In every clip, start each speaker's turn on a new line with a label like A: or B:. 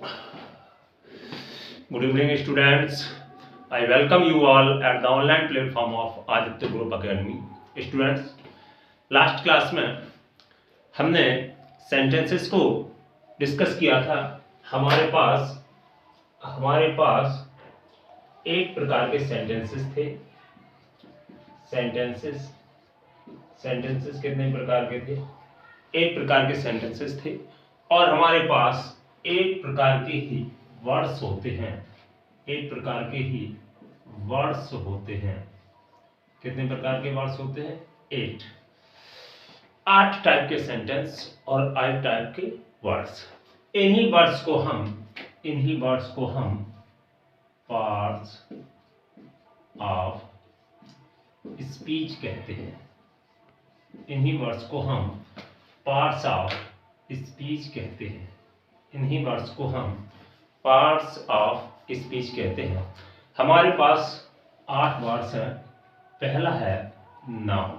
A: Good evening, students. I welcome you all at the online platform of Aditya Group Academy. Students, last class में हमने sentences को discuss किया था। हमारे पास एक प्रकार के सेंटेंसेस थे। सेंटेंसेस कितने प्रकार के थे? एक प्रकार के सेंटेंसेस थे और हमारे पास एक प्रकार के ही वर्ड्स होते हैं। एक प्रकार के ही वर्ड्स होते हैं। कितने प्रकार के वर्ड्स होते हैं? 8 टाइप के सेंटेंस और 8 टाइप के वर्ड्स। इन्हीं वर्ड्स को हम पार्ट्स ऑफ स्पीच कहते हैं। इन्हीं वर्ड्स को हम पार्ट्स ऑफ स्पीच कहते हैं। इन्हीं वर्ड्स को हम पार्ट्स ऑफ स्पीच कहते हैं। हमारे पास 8 वर्ड्स हैं। पहला है नाउन।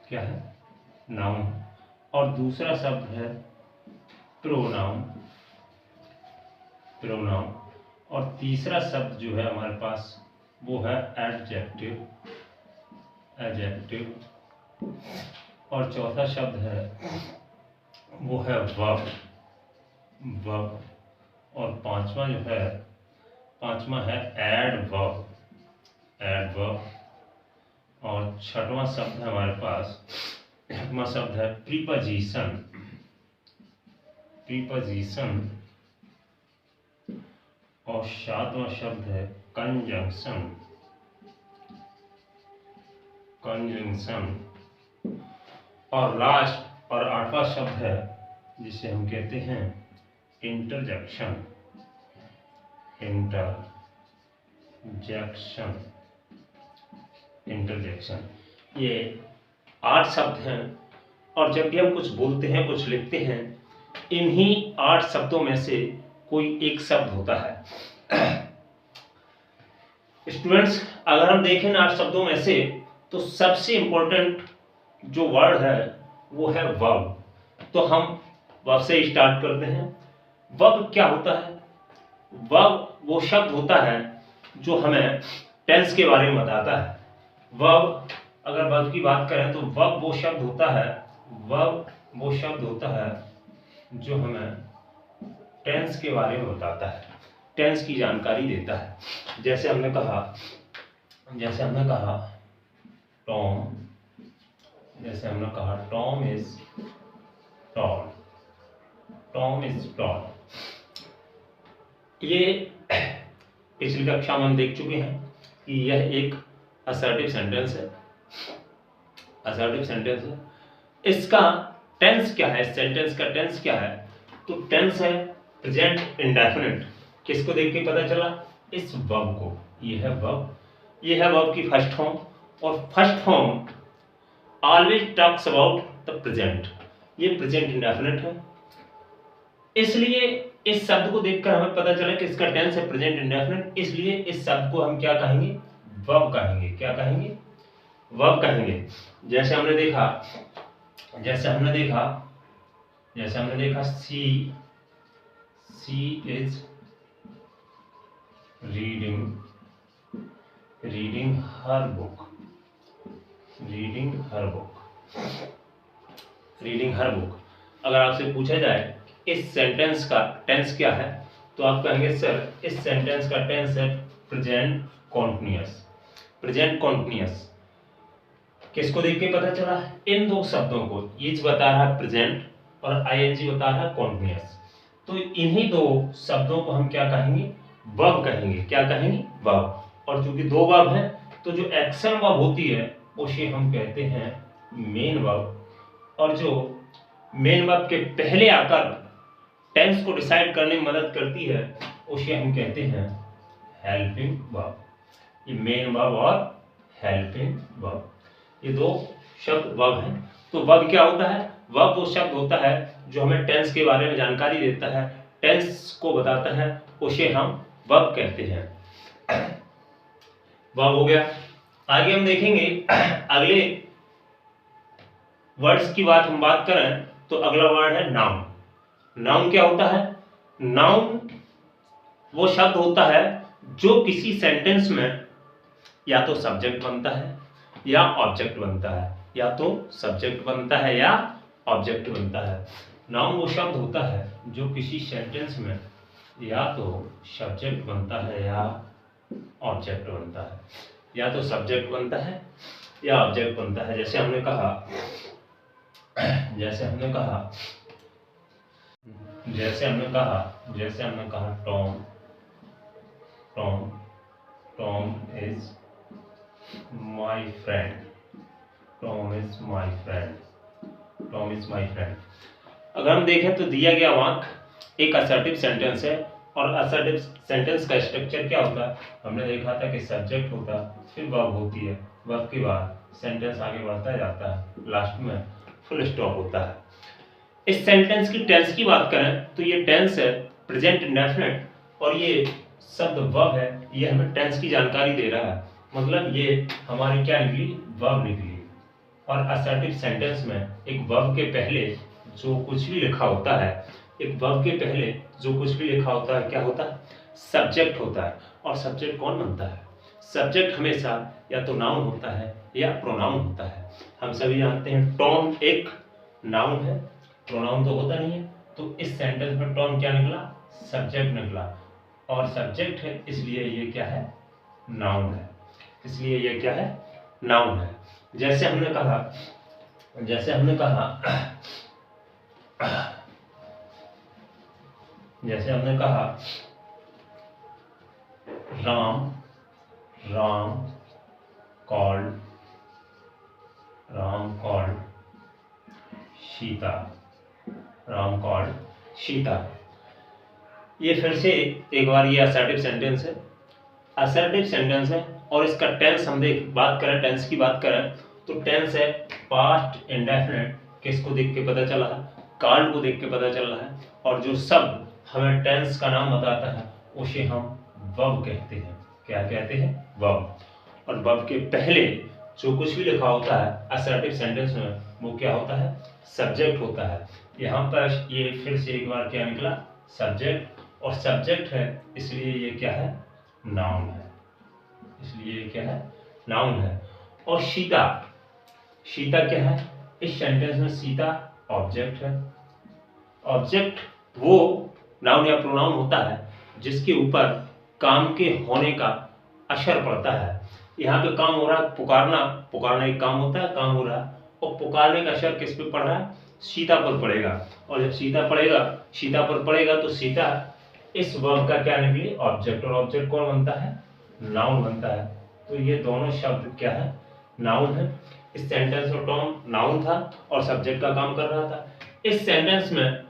A: क्या है? नाउन। और दूसरा शब्द है प्रोनाउन। और तीसरा शब्द जो है हमारे पास वो है एडजेक्टिव। और चौथा शब्द है वो है वर्ब। और पांचवा है एडवर्ब। और छठवां शब्द है हमारे पास, छठवां शब्द है प्रीपोजिशन। और सातवां शब्द है कंजंक्शन। और लास्ट और 8वां शब्द है जिसे हम कहते हैं इंटरजेक्शन। ये 8 शब्द हैं। और जब भी हम कुछ बोलते हैं, कुछ लिखते हैं, इन्हीं 8 शब्दों में से कोई एक शब्द होता है। स्टूडेंट्स, अगर हम देखें 8 शब्दों में से तो सबसे इंपॉर्टेंट जो वर्ड है वो है वर्ब। तो हम वर्ब से स्टार्ट करते हैं। वर्ब क्या होता है? वर्ब वो शब्द होता है जो हमें टेंस के बारे में बताता है। वर्ब, अगर वर्ब की बात करें तो वर्ब वो शब्द होता है जो हमें टेंस के बारे में बताता है, टेंस की जानकारी देता है। जैसे हमने कहा टॉम इज टॉल। ये पिछली कक्षा में हम देख चुके हैं कि यह एक असर्टिव सेंटेंस है। इसका टेंस क्या है? सेंटेंस का टेंस क्या है? तो टेंस है प्रेजेंट इंडेफिनिट। किसको देख के पता चला? इस वर्ब को। ये है वर्ब की फर्स्ट फॉर्म। और first form always talks about the present. ये प्रेजेंट इंडेफिनिट है। इसलिए इस शब्द को देखकर हमें पता चला कि इसका टेंस है प्रेजेंट इंडेफिनिट। इसलिए इस शब्द को हम क्या कहेंगे? वर्ब कहेंगे। क्या कहेंगे? वर्ब कहेंगे। जैसे हमने देखा she is reading her book. अगर आपसे पूछा जाए इस सेंटेंस का टेंस क्या है, तो आप कहेंगे सर इस सेंटेंस का टेंस है प्रेजेंट कॉन्टिन्यूअस। किसको देख के पता चला? इन दो शब्दों को। ईच बता रहा है प्रेजेंट और आईएनजी बता रहा है कॉन्टिन्यूअस। तो इन्हीं दो शब्दों को हम क्या कहेंगे? वर्ब कहेंगे। क्या कहेंगे? वर्ब। और चूंकि 2 वर्ब हैं तो जो एक्शन वर्ब होती है उसे हम कहते हैं मेन वर्ब। और जो मेन वर्ब के पहले आकर टेंस को डिसाइड करने में मदद करती है उसे हम कहते हैं हेल्पिंग वर्ब। ये मेन वर्ब और हेल्पिंग वर्ब, ये 2 शब्द वर्ब हैं। तो वर्ब क्या होता है? वर्ब वो शब्द होता है जो हमें टेंस के बारे में जानकारी देता है, टेंस को बताता है, उसे हम वर्ब कहते हैं। वर्ब हो गया। आगे हम देखेंगे अगले वर्ड्स की बात करें तो अगला वर्ड है नाउन। नाउन क्या होता है? नाउन वो शब्द होता है जो किसी सेंटेंस में या तो सब्जेक्ट बनता है या ऑब्जेक्ट बनता है, या तो सब्जेक्ट बनता है या ऑब्जेक्ट बनता है। नाउन वो शब्द होता है जो किसी सेंटेंस में या तो सब्जेक्ट बनता है या ऑब्जेक्ट बनता है, या तो सब्जेक्ट बनता है या ऑब्जेक्ट बनता है। जैसे हमने कहा Tom is my friend, Tom is my friend. अगर हम देखें तो दिया गया वाक्य एक असर्टिव सेंटेंस है, और असर्टिव सेंटेंस का स्ट्रक्चर क्या होता है? हमने देखा था कि सब्जेक्ट होता, फिर वर्ब होती है, वर्ब के बाद सेंटेंस आगे बढ़ता जाता है, लास्ट में फुल स्टॉप होता है। इस सेंटेंस की टेंस की बात करें तो ये टेंस है प्रेजेंट इंडेफिनिट, और ये शब्द वर्ब है, ये हमें टेंस की जानकारी दे रहा है। मतलब ये हमारी क्या निकली? वर्ब निकली। और असर्टिव सेंटेंस में एक वर्ब के पहले जो कुछ भी लिखा होता है, क्या होता है? सब्जेक्ट होता है। और सब्जेक्ट कौन बनता है? सब्जेक्ट हमेशा या तो नाउन होता है या प्रोनाउन होता है। हम सभी जानते हैं टॉम एक नाउन है, प्रोनाउन तो होता नहीं है। तो इस सेंटेंस में टॉम क्या निकला? सब्जेक्ट निकला, और सब्जेक्ट है इसलिए ये क्या है? नाउन है। नाउन है। जैसे हमने कहा राम कॉल्ड सीता। ये फिर से एक बार ये असर्टिव सेंटेंस है, और इसका टेंस हम टेंस की बात करें तो टेंस है पास्ट इंडेफिनिट। किसको देख के पता चला है? कॉल्ड को देख के पता चल रहा है। और जो शब्द हमें टेंस का नाम बताता है उसे हम वर्ब कहते हैं। क्या कहते हैं? वर्ब। और वर्ब के पहले जो कुछ भी लिखा होता है असर्टिव सेंटेंस में, वो क्या होता है? सब्जेक्ट होता है। यहाँ पर ये फिर से एक बार क्या निकला? सब्जेक्ट। और सब्जेक्ट है इसलिए ये क्या है? नाउन है। और सीता क्या है? इस सेंटेंस में सीता ऑब्जेक्ट है। ऑब्जेक्ट वो नाउन या प्रोनाउन होता है जिसके ऊपर काम के होने का असर पड़ता है। यहाँ पे काम हो रहा है, पुकारना एक काम होता है, काम हो रहा है, और पुकारने का असर किस पे पड़ रहा है? सीता पर पड़ेगा। और जब सीता पर पड़ेगा तो सीता इस वर्ब का क्या निकली? ऑब्जेक्ट। और ऑब्जेक्ट कौन बनता है? नाउन बनता है। तो ये दोनों शब्द क्या है? नाउन है। इस सेंटेंस में टॉम नाउन था और सब्जेक्ट का काम कर रहा था। इस सेंटेंस में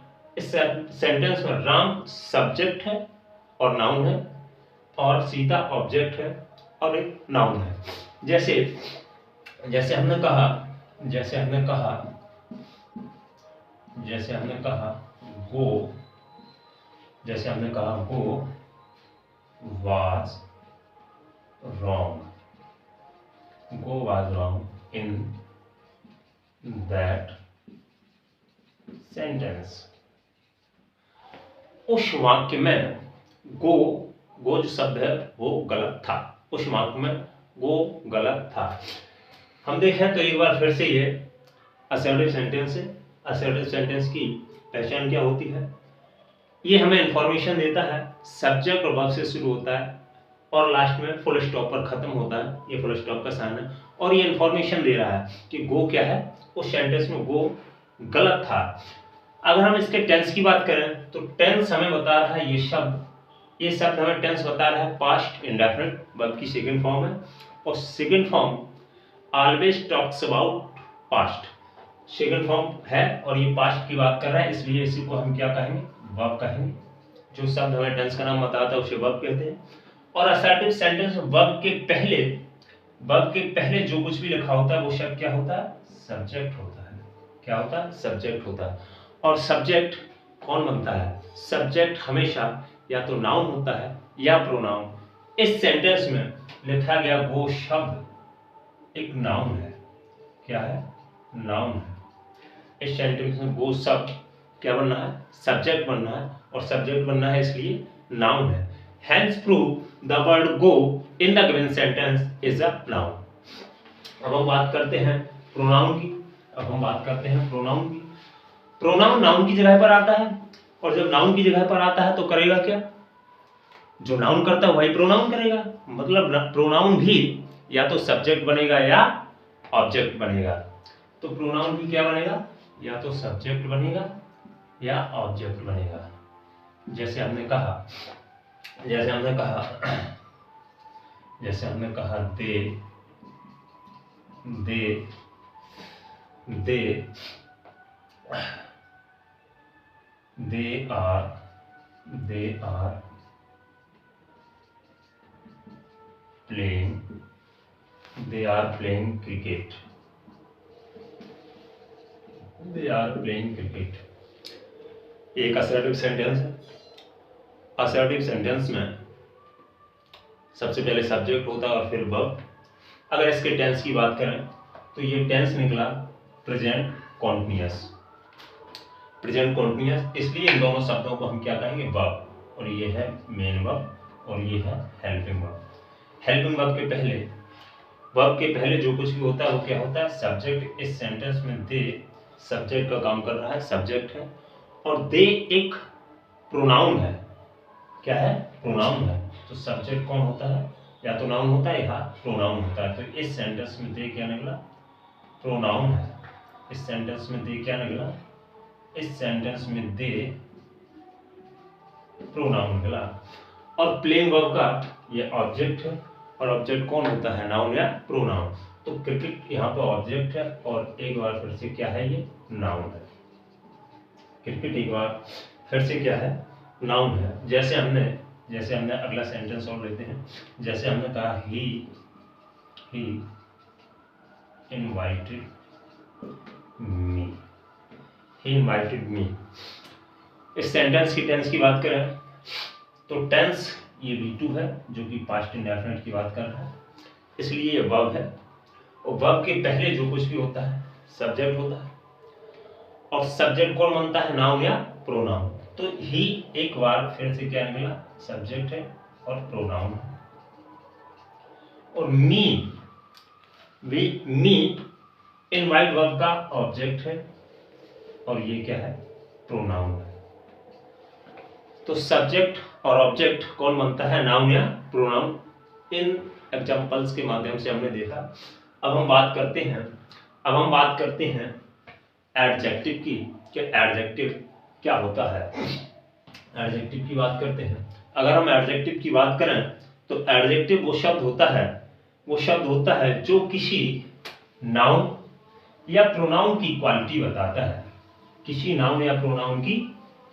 A: राम सब्जेक्ट है और नाउन है, और सीता ऑब्जेक्ट है और एक नाउन है। जैसे हमने कहा गो was wrong in that sentence। उस वाक्य में गो जो शब्द है वो गलत था। उस वाक्य में गो गलत था। हम देखें तो एक बार फिर से ये असर्टिव सेंटेंस है। असर्टिव सेंटेंस की पहचान क्या होती है? ये हमें इंफॉर्मेशन देता है, सब्जेक्ट और वर्ब से शुरू होता है और लास्ट में फुल स्टॉप पर खत्म होता है। ये फुल स्टॉप का साइन है, और ये इंफॉर्मेशन दे रहा है कि गो क्या है? उस सेंटेंस में गो गलत था। अगर हम इसके टेंस की बात करें तो टेंस हमें बता रहा है ये शब्द हमें टेंस बता रहा है पास्ट इंडेफिनिट वर्ब की सेकंड फॉर्म है, और second form always talks about past. Second form है और ये पास्ट की बात कर रहा है, इसलिए इसी को हम क्या कहेंगे? वर्ब कहेंगे। जो शब्द हमें टेंस का नाम बताता है उसे वर्ब कहते हैं। और असर्टिव सेंटेंस में वर्ब के पहले जो कुछ भी लिखा होता है वो शब्द क्या होता है? सब्जेक्ट होता है। क्या होता है? सब्जेक्ट होता है। और सब्जेक्ट कौन बनता है? सब्जेक्ट हमेशा या तो नाउन होता है या प्रोनाउन। इस सेंटेंस में लिखा गया वो शब्द एक नाउन है। क्या है? नाउन है। इस सेंटेंस में वो शब्द क्या बनना है? सब्जेक्ट बनना है, और सब्जेक्ट बनना है इसलिए नाउन है। Hence prove the word go in the given sentence is a noun. अब हम बात करते हैं प्रोनाउन की। प्रोनाउन नाउन की जगह पर आता है, और जब नाउन की जगह पर आता है तो करेगा क्या? जो नाउन करता है वही प्रोनाउन करेगा। मतलब प्रोनाउन भी या तो सब्जेक्ट बनेगा या ऑब्जेक्ट बनेगा। तो प्रोनाउन भी क्या बनेगा? या तो सब्जेक्ट बनेगा या ऑब्जेक्ट बनेगा। जैसे हमने कहा they are playing cricket. एक असर्टिव सेंटेंस है। असर्टिव सेंटेंस में सबसे पहले सब्जेक्ट होता है और फिर वर्ब। अगर इसके टेंस की बात करें तो ये टेंस निकला प्रेजेंट कॉन्टिन्यूअस। इसलिए इन दोनों शब्दों को हम क्या कहेंगे? वर्ब। और ये है मेन वर्ब और ये है हेल्पिंग वर्ब। हेल्पिंग वर्ब के पहले जो कुछ भी होता है वो क्या होता है? सब्जेक्ट। इस सेंटेंस में दे सब्जेक्ट का काम कर रहा है, सब्जेक्ट है, और दे एक प्रोनाउन है। क्या है? प्रोनाउन है। तो सब्जेक्ट कौन होता है? या तो नाउन होता है या प्रोनाउन होता है। तो इस सेंटेंस में दे क्या निकला? प्रोनाउन है। इस सेंटेंस में दे क्या निकला? इस सेंटेंस में दे प्रोनाउन निकला। और प्लेइंग वर्ब का ये ऑब्जेक्ट है, और ऑब्जेक्ट कौन होता है? नाउन या प्रोनाउन। तो क्रिकेट यहाँ पे ऑब्जेक्ट है और एक बार फिर से क्या है? ये नाउन है। क्रिकेट एक बार फिर से क्या है? नाउन है। जैसे हमने अगला सेंटेंस और लेते हैं। जैसे हमने कहा ही इनवाइटेड मी। इस सेंटेंस की टेंस की बात करें तो टेंस ये V2 है जो कि पास्ट इंडेफिनिट की बात कर रहा है, इसलिए ये वर्ब है। और वर्ब के पहले जो कुछ भी होता है सब्जेक्ट होता है, और सब्जेक्ट कौन बनता है? नाउन या प्रोनाउन। तो ही एक बार फिर से क्या निकला? सब्जेक्ट है और प्रोनाउन है। और मी इनवाइट वर्ब का ऑब्जेक्ट है और ये क्या है? प्रोनाउन है। तो सब्जेक्ट और ऑब्जेक्ट कौन बनता है? नाउन या प्रोनाउन। इन एग्जांपल्स के माध्यम से हमने देखा। अब हम बात करते हैं एडजेक्टिव की, कि एडजेक्टिव क्या होता है। एडजेक्टिव की बात करते हैं। अगर हम एडजेक्टिव की बात करें तो एडजेक्टिव वो शब्द होता है जो किसी नाउन या प्रोनाउन की क्वालिटी बताता है। किसी नाउन या प्रोनाउन की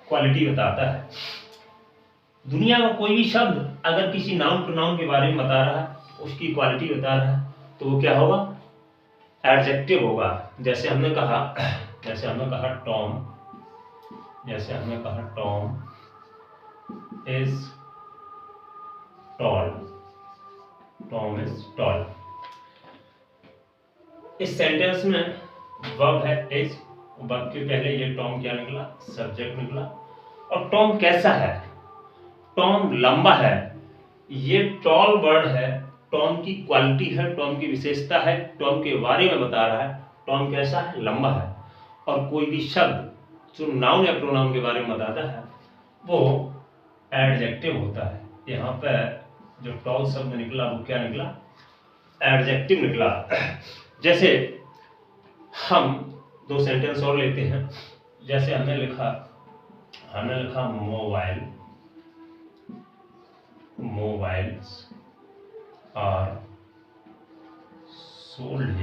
A: क्वालिटी बताता है। दुनिया का कोई भी शब्द अगर किसी नाउन प्रोनाउन के बारे में बता रहा है, उसकी क्वालिटी बता रहा है, तो वो क्या होगा? एडजेक्टिव होगा। जैसे हमने कहा टॉम इज टॉल। इस सेंटेंस में वर्ब है इज। वर्ब के पहले ये टॉम क्या निकला? सब्जेक्ट निकला। और टॉम कैसा है? टॉम लंबा है। ये टॉल वर्ड है, टॉम की क्वालिटी है, टॉम की विशेषता है, टॉम के बारे में बता रहा है। टॉम कैसा है? लंबा है। और कोई भी शब्द जो नाउन या प्रोनाउन के बारे में बताता है वो एडजेक्टिव होता है। यहाँ पे जो टॉल शब्द निकला वो क्या निकला? एडजेक्टिव निकला। जैसे हम दो सेंटेंस और लेते हैं। जैसे हमने लिखा मोबाइल्स आर सोल्ड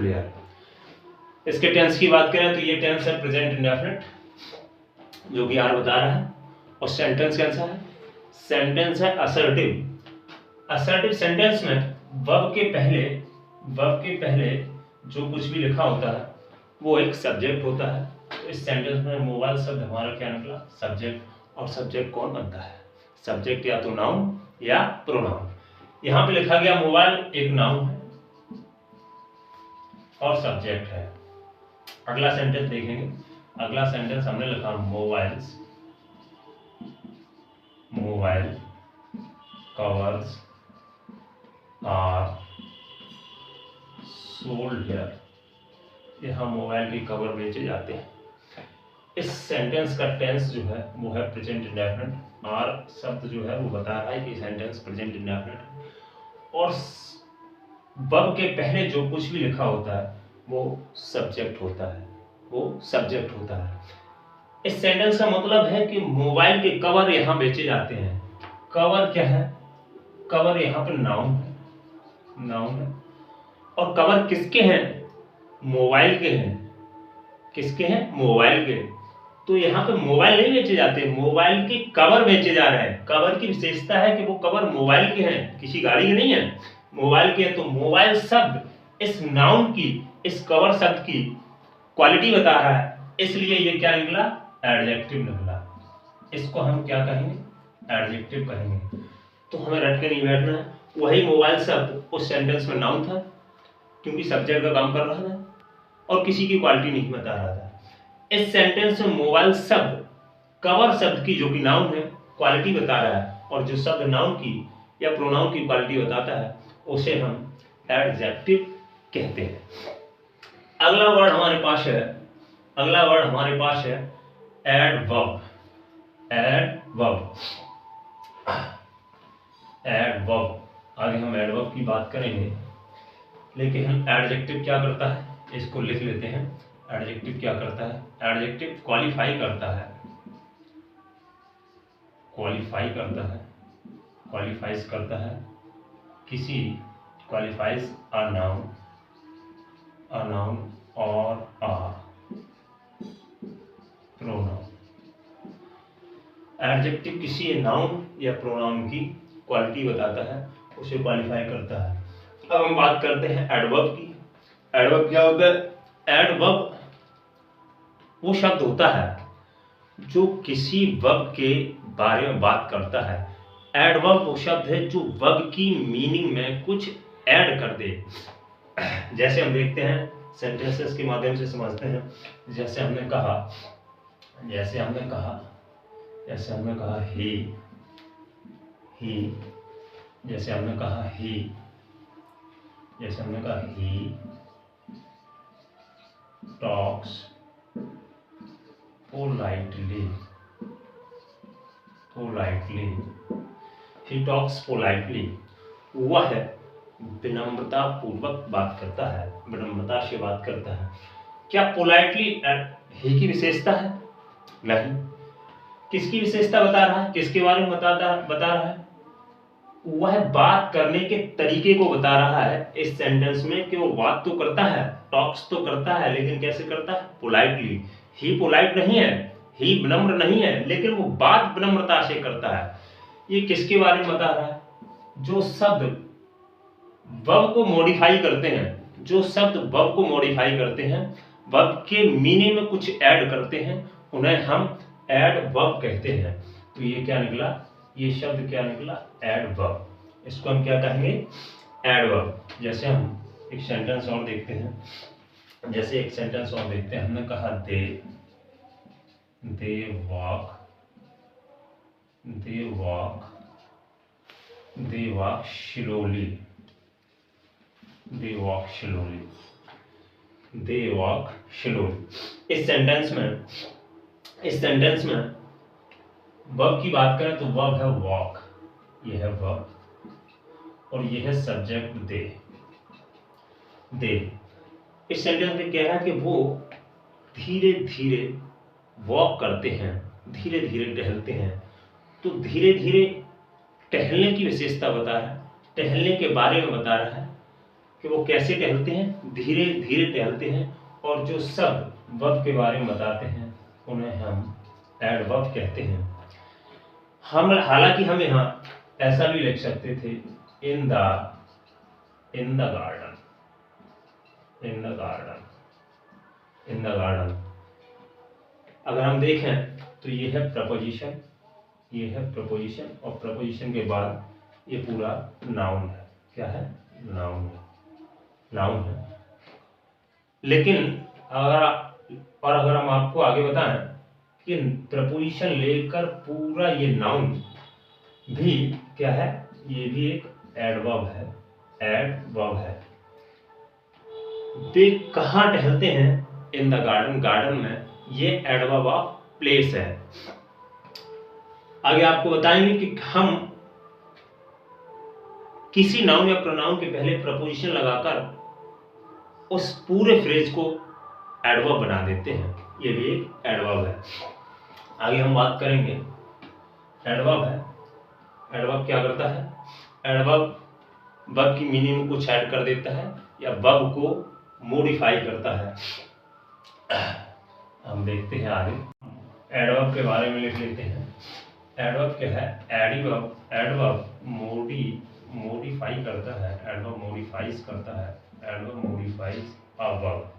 A: हियर। इसके टेंस की बात करें तो ये टेंस है प्रेजेंट इंडेफिनिट जो कि आर बता रहा है। और सेंटेंस कैसा है? सेंटेंस है असर्टिव। असर्टिव सेंटेंस में वर्ब के पहले जो कुछ भी लिखा होता है वो एक सब्जेक्ट होता है। तो इस सेंटेंस में मोबाइल शब्द हमारा क्या निकला? सब्जेक्ट। और सब्जेक्ट कौन बनता है? सब्जेक्ट या तो नाउन या प्रोनाउन। यहाँ पे लिखा गया मोबाइल एक नाउन है और सब्जेक्ट है। अगला सेंटेंस देखेंगे। अगला सेंटेंस हमने लिखा mobiles, mobile covers are sold here, यहाँ मोबाइल के कवर बेचे जाते हैं। इस सेंटेंस का टेंस जो है वो है प्रेजेंट इंडेफिनिट। आर शब्द जो है वो बता रहा है कि सेंटेंस प्रेजेंट इंडेफिनिट है और वर्ब के पहले जो कुछ भी लिखा होता है वो सब्जेक्ट होता है, वो सब्जेक्ट होता है। इस सेंटेंस का मतलब है कि मोबाइल के कवर यहाँ बेचे जाते हैं। कवर क्या है? कवर यहाँ पर नाउन है, नाउन है। और कवर किसके हैं? मोबाइल के हैं। किसके हैं? मोबाइल के। तो यहाँ पे मोबाइल नहीं बेचे जाते, मोबाइल के कवर बेचे जा रहे हैं। कवर की विशेषता है कि वो कवर मोबाइल के हैं, किसी गाड़ी के नहीं है, मोबाइल के हैं। तो मोबाइल शब्द इस नाउन की, इस कवर शब्द की क्वालिटी बता रहा है, इसलिए ये क्या निकला? एडजेक्टिव निकला। इसको हम क्या कहेंगे? एडजेक्टिव कहेंगे। तो हमें रट के नहीं बैठना है। वही मोबाइल शब्द उस सेंटेंस में नाउन था क्योंकि सब्जेक्ट का काम कर रहा था और किसी की क्वालिटी नहीं बता रहा था। इस सेंटेंस में मोबाइल शब्द कवर शब्द की, जो कि नाउन है, क्वालिटी बता रहा है, और जो शब्द नाउन की या प्रोनाउन की क्वालिटी बताता है उसे हम एडजेक्टिव कहते हैं। अगला वर्ड हमारे पास है, अगला वर्ड हमारे पास है एडवर्ब। Adverb, adverb. आगे हम एडवर्ब की बात करेंगे, लेकिन हम एडजेक्टिव क्या करता है इसको लिख लेते हैं। एडजेक्टिव क्या करता है? एडजेक्टिव क्वालिफाई करता है, क्वालिफाई करता है, क्वालिफाइज करता है किसी, qualifies a noun, a noun और अ प्रोनाउन। एडजेक्टिव किसी नाउन या प्रोनाउन की क्वालिटी बताता है, उसे क्वालिफाई करता है। अब हम बात करते हैं एडवर्ब की। एडवर्ब क्या होता है? एडवर्ब वो शब्द होता है जो किसी वर्ब के बारे में बात करता है। एडवर्ब वो शब्द है जो वर्ब की मीनिंग में कुछ ऐड कर दे। जैसे हम देखते हैं, सेंटेंसेस के माध्यम से समझते हैं। जैसे हमने कहा, जैसे हमने कहा ही, जैसे हमने कहा ही, जैसे हमने कहा he talks politely, politely, he talks politely. वह विनम्रता पूर्वक बात करता है, विनम्रता से बात करता है। क्या पोलाइटली ही की विशेषता है? नहीं। किसकी विशेषता बता रहा है? किसके बारे में बता रहा है? वह बात करने के तरीके को बता रहा है इस सेंटेंस में कि वो बात तो करता है, टॉक्स तो करता है, लेकिन कैसे करता है? पोलाइटली। ही पोलाइट नहीं है, ही विनम्र नहीं है, लेकिन वो बात विनम्रता से करता है। ये किसके बारे में बता रहा है? जो शब्द वर्ब को मॉडिफाई करते हैं, जो शब्द वर्ब को मॉडिफाई करते हैं, वर्ब के मीनिंग में कुछ ऐड करते हैं, उन्हें हम एडवर्ब कहते हैं। तो ये क्या निकला? ये शब्द क्या निकला? एडवर्ब। इसको हम क्या कहेंगे? एडवर्ब। जैसे हम एक सेंटेंस और देखते हैं, जैसे एक सेंटेंस और देखते हैं। हमने कहा they walk slowly, they walk slowly. इस सेंटेंस में वर्ब की बात करें तो वर्ब है वॉक, ये है वर्ब और ये है सब्जेक्ट दे। इस सेंटेंस में कह रहा है कि वो धीरे धीरे वॉक करते हैं, धीरे धीरे टहलते हैं। तो धीरे धीरे टहलने की विशेषता बता रहा है, टहलने के बारे में बता रहा है कि वो कैसे टहलते हैं, धीरे धीरे टहलते हैं। और जो शब्द वर्ब के बारे में बताते हैं उन्हें हम एडवर्ब कहते हैं। हम हालांकि हम यहाँ ऐसा भी लिख सकते थे, इन द गार्डन। अगर हम देखें तो ये है प्रपोजिशन, ये है प्रपोजिशन, और प्रपोजिशन के बाद ये पूरा नाउन है। क्या है? नाउन है। लेकिन अगर और अगर हम आपको आगे बताएं कि प्रपोजिशन लेकर पूरा ये नाउन भी क्या है, ये भी एक एडवर्ब है, एडवर्ब है। वे कहाँ टहलते हैं, इन द गार्डन, गार्डन में, ये एडवर्ब ऑफ प्लेस है। आगे आपको बताएंगे कि हम किसी नाउन या प्रोनाउन के पहले प्रपोजिशन लगाकर उस पूरे फ्रेज को एडवर्ब बना देते हैं, ये भी एक एडवर्ब है। आगे हम बात करेंगे, एडवर्ब है, एडवर्ब क्या करता है, एडवर्ब वर्ब की मीनिंग में कुछ ऐड कर देता है या वर्ब को मॉडिफाई करता है। हम देखते हैं आगे, एडवर्ब के बारे में लिख लेते हैं। एडवर्ब क्या है, एडवर्ब, एडवर्ब मॉडिफाई करता है, एडवर्ब मॉडिफाइज करता है, adverb modifies a verb,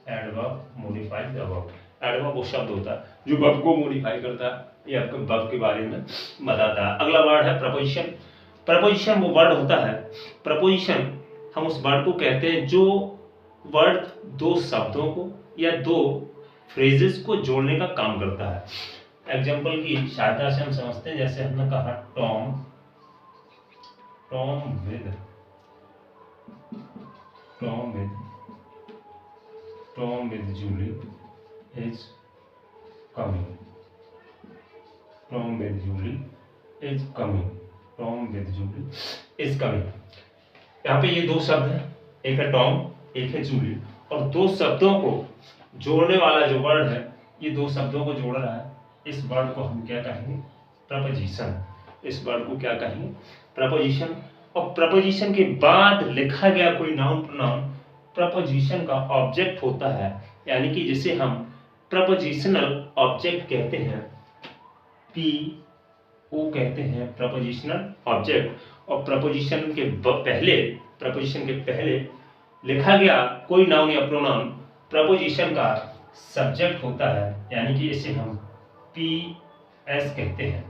A: adverb modifies a verb. Adverb वो शब्द होता है जो वर्ब को मॉडिफाई करता है, ये आपको वर्ब के बारे में बताता है। अगला वर्ड है प्रपोजिशन। प्रपोजिशन वो वर्ड होता है, प्रपोजिशन हम उस वर्ड को कहते हैं जो वर्ड दो शब्दों को या दो फ्रेजेस को जोड़ने का काम करता है। एग्जाम्पल की सहायता से हम समझते हैं, जैसे हमने कहा Tom, Tom with, Tom with, Tom with Julie is coming, Tom with Julie is coming, Tom with Julie is coming. यहाँ पे ये दो शब्द हैं, एक है टॉम, एक है जूली, और दो शब्दों को जोड़ने वाला जो वर्ड है, ये दो शब्दों को जोड़ रहा है, इस वर्ड को हम क्या कहेंगे, प्रपोजिशन। इस वर्ड को क्या कहेंगे, प्रपोजिशन। और प्रपोजिशन के बाद लिखा गया कोई नाउन प्रोनाउन प्रपोजिशन का ऑब्जेक्ट होता है, यानी कि जिसे हम प्रपोजिशनल ऑब्जेक्ट कहते हैं, PO कहते हैं, प्रपोजिशनल ऑब्जेक्ट। और प्रपोजिशन के पहले, प्रपोजिशन के पहले लिखा गया कोई नाउन या प्रोनाउन प्रपोजिशन का सब्जेक्ट होता है, यानी कि इसे हम PS कहते हैं।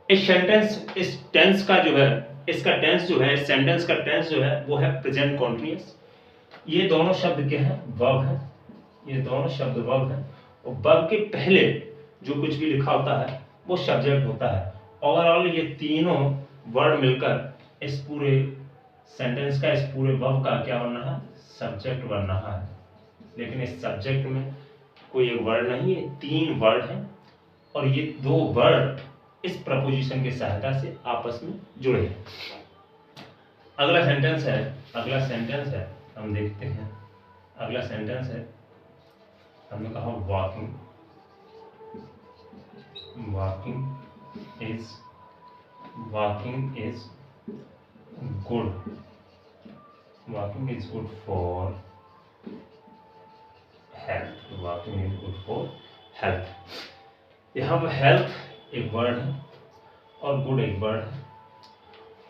A: इस सेंटेंस, इस टेंस का जो है, इसका टेंस जो है, इस सेंटेंस का टेंस जो है वो है प्रेजेंट कॉन्टिन्यूअस। ये दोनों शब्द क्या है, वर्ब है, ये दोनों शब्द वर्ब है, और वर्ब के पहले जो कुछ भी लिखा होता है वो सब्जेक्ट होता है। ओवरऑल ये तीनों वर्ड मिलकर इस पूरे सेंटेंस का, इस पूरे वर्ब का क्या बनना है, सब्जेक्ट बन रहा है। लेकिन इस सब्जेक्ट में कोई एक वर्ड नहीं है, तीन वर्ड हैं, और ये दो वर्ड इस प्रपोजिशन की सहायता से आपस में जुड़े हैं। अगला सेंटेंस है, अगला सेंटेंस है, हम देखते हैं। अगला सेंटेंस है, हमने कहा walking, walking is, walking is good, walking is good for health, walking is good for health. यहाँ पर हेल्थ एक वर्ड है और गुड एक वर्ड है,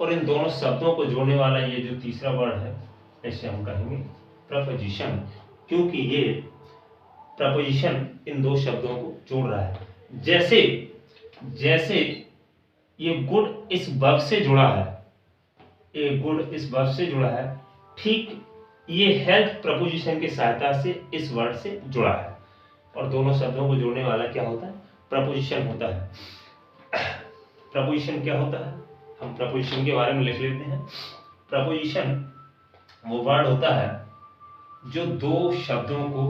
A: और इन दोनों शब्दों को जोड़ने वाला ये जो तीसरा वर्ड है, इसे हम कहेंगे प्रपोजिशन, क्योंकि ये प्रपोजिशन इन दो शब्दों को जोड़ रहा है। जैसे जैसे ये गुड इस वर्ब से जुड़ा है, ये गुड इस वर्ब से जुड़ा है, ठीक ये हेल्थ प्रपोजिशन की सहायता से इस वर्ड से जुड़ा है, और दोनों शब्दों को जोड़ने वाला क्या होता है, प्रपोजिशन होता है। प्रपोजिशन क्या होता है, हम प्रपोजिशन के बारे में लिख लेते हैं। प्रपोजिशन वो वर्ड होता है जो दो शब्दों को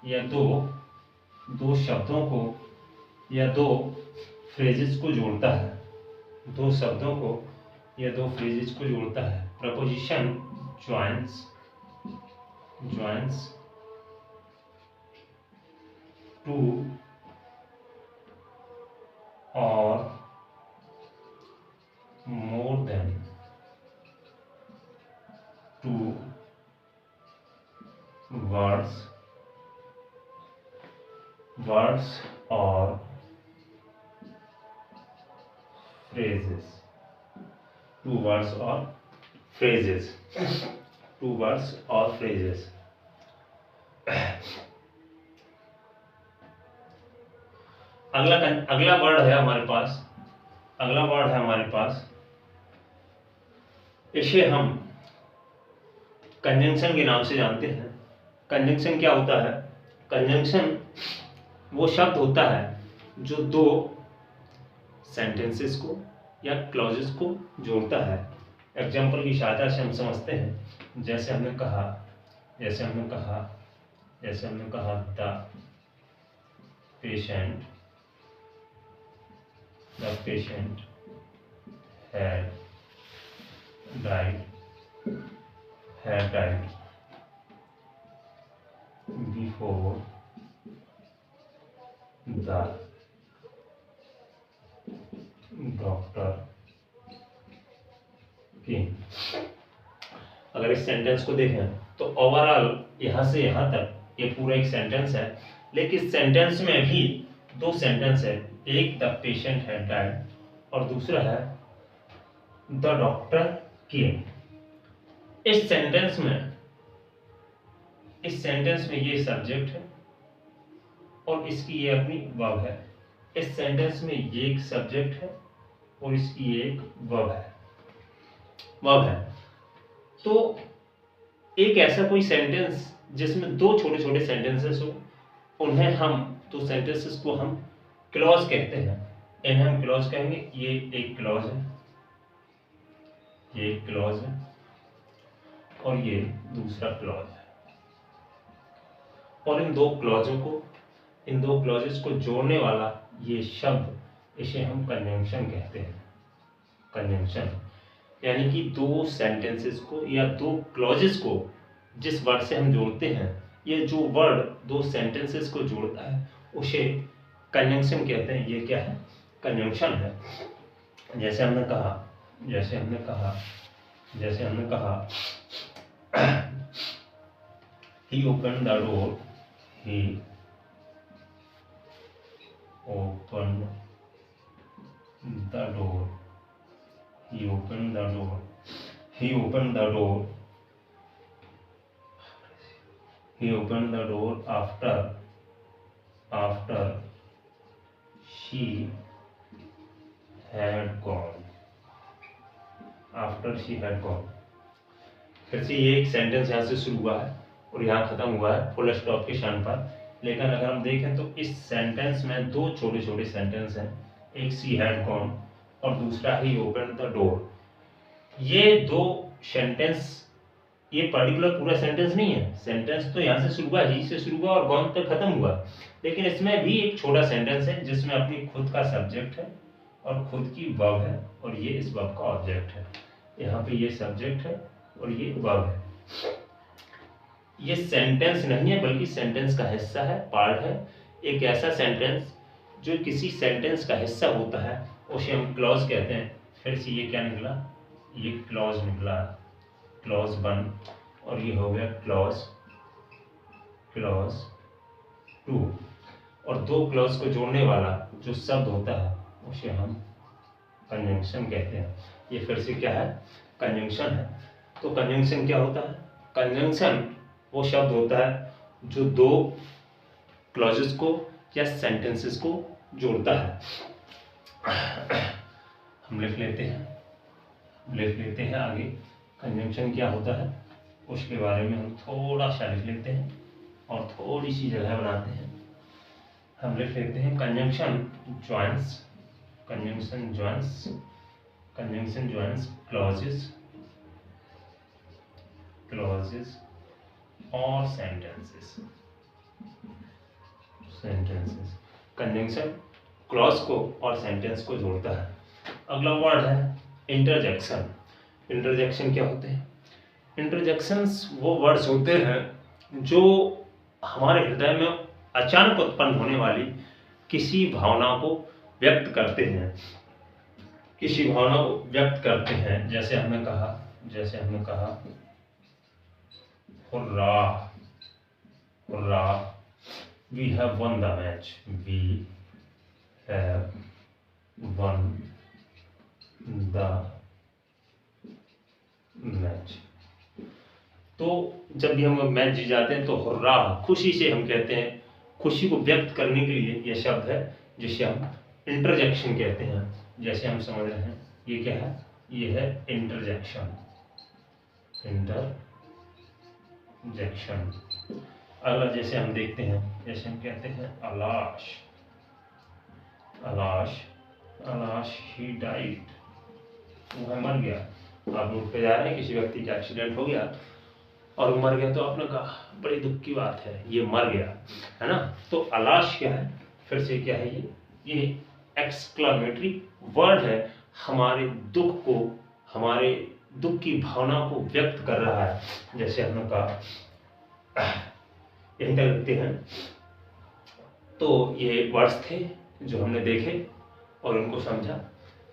A: या दो शब्दों को या दो फ्रेजेस को जोड़ता है, दो शब्दों को या दो फ्रेजेस को जोड़ता है। प्रपोजिशन ज्वाइंस टू और more than two words or phrases, two words or phrases, two words or phrases। अगला वर्ड है हमारे पास, अगला वर्ड है हमारे पास, इसे हम कंजंक्शन के नाम से जानते हैं। कंजंक्शन क्या होता है? कंजंक्शन वो शब्द होता है जो दो सेंटेंसेस को या क्लॉजेस को जोड़ता है। एग्जाम्पल की सहायता से हम समझते हैं। जैसे हमने कहा the patient had died before the doctor came। अगर इस सेंटेंस को देखें तो ओवरऑल यहाँ से यहाँ तक ये पूरा एक सेंटेंस है, लेकिन इस सेंटेंस में भी दो सेंटेंस है। एक द पेशेंट हैड डाइड और दूसरा है द डॉक्टर केम। इस सेंटेंस में ये सब्जेक्ट है और इसकी ये अपनी वर्ब है। इस सेंटेंस में ये एक सब्जेक्ट है और इसकी ये एक वर्ब है। तो एक ऐसा कोई सेंटेंस जिसमें दो छोटे छोटे सेंटेंसेस हो, उन्हें हम दो सेंटेंसेस को हम क्लॉज कहते हैं। इन्हें हम क्लॉज कहेंगे। ये एक क्लॉज है, ये एक क्लॉज है और ये दूसरा क्लॉज है। और इन दो क्लॉजेस को जोड़ने वाला ये शब्द, इसे हम कंजंक्शन कहते हैं। कंजंक्शन यानी कि दो सेंटेंसेस को या दो क्लॉजेस को जिस वर्ड से हम जोड़ते हैं, ये जो वर्ड दो सेंटेंसेस को जोड़ता है उसे कंजंक्शन कहते हैं। ये क्या है? कंजंक्शन है। जैसे हमने कहा he opened the door, he opened the door after she had gone। फिर से ये एक सेंटेंस यहाँ से शुरू हुआ है और यहाँ खत्म हुआ है फुल स्टॉप के क्षण पर। लेकिन अगर हम देखें तो इस सेंटेंस में दो छोटे छोटे सेंटेंस हैं। एक शी हैड गॉन और दूसरा ही ओपन द डोर। ये दो सेंटेंस, ये पर्टिकुलर पूरा सेंटेंस नहीं है। सेंटेंस तो यहाँ से शुरू हुआ, ही से शुरू हुआ और गॉन तक खत्म हुआ, लेकिन इसमें भी एक छोटा सेंटेंस है जिसमें अपनी खुद का सब्जेक्ट है और खुद की वर्ब है और ये इस वर्ब का ऑब्जेक्ट है। यहाँ पे ये सब्जेक्ट है और ये वर्ब है। ये सेंटेंस नहीं है बल्कि सेंटेंस का हिस्सा है, पार्ट है। एक ऐसा सेंटेंस जो किसी सेंटेंस का हिस्सा होता है उसे हम क्लॉज कहते हैं। फिर से ये क्या निकला? ये क्लॉज निकला, क्लॉज 1 और ये हो गया क्लॉज 2। और दो क्लॉज को जोड़ने वाला जो शब्द होता है उसे हम कंजंक्शन कहते हैं। ये फिर से क्या है? कंजंक्शन है। तो कंजंक्शन क्या होता है? कंजंक्शन वो शब्द होता है जो दो क्लॉजेस को या सेंटेंसेस को जोड़ता है। हम लिख लेते हैं आगे कंजंक्शन क्या होता है उसके बारे में हम थोड़ा सा लिख लेते हैं और थोड़ी सी जगह बनाते हैं। हम लिख लेते हैं कंजंक्शन ज्वाइंस क्लॉजेस और सेंटेंसेस। कंजंक्शन क्लॉज को और सेंटेंस को जोड़ता है। अगला वर्ड है इंटरजेक्शन क्या होते हैं? इंटरजेक्शंस वो वर्ड्स होते हैं जो हमारे हृदय में अचानक उत्पन्न होने वाली किसी भावना को व्यक्त करते हैं। जैसे हमने कहा hurrah, we have won the match। तो जब भी हम मैच जीत जाते हैं तो हुर्रा, खुशी से हम कहते हैं। खुशी को व्यक्त करने के लिए यह शब्द है जिसे हम इंटरजेक्शन कहते हैं। जैसे हम समझ रहे हैं ये क्या है? ये है इंटरजेक्शन। अगला जैसे हम देखते हैं, जैसे हम कहते हैं अलाश, अलाश, अलाश ही डाइड, वह मर गया। आप रोड पे जा रहे हैं, किसी व्यक्ति का एक्सीडेंट हो गया और वो मर गया, तो आपने कहा बड़ी दुख की बात है, ये मर गया, है ना। तो अलाश क्या है, फिर से क्या है, ये एक्सक्लामेटरी वर्ड है, हमारे दुख को, हमारे दुख की भावना को व्यक्त कर रहा है। जैसे हमने कहा, यही तक रखते हैं। तो ये वर्ड्स थे जो हमने देखे और उनको समझा।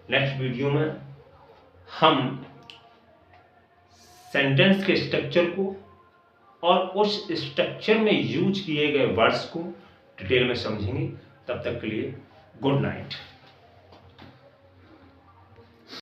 A: नेक्स्ट वीडियो में हम सेंटेंस के स्ट्रक्चर को और उस स्ट्रक्चर में यूज किए गए वर्ड्स को डिटेल में समझेंगे। तब तक के लिए गुड नाइट।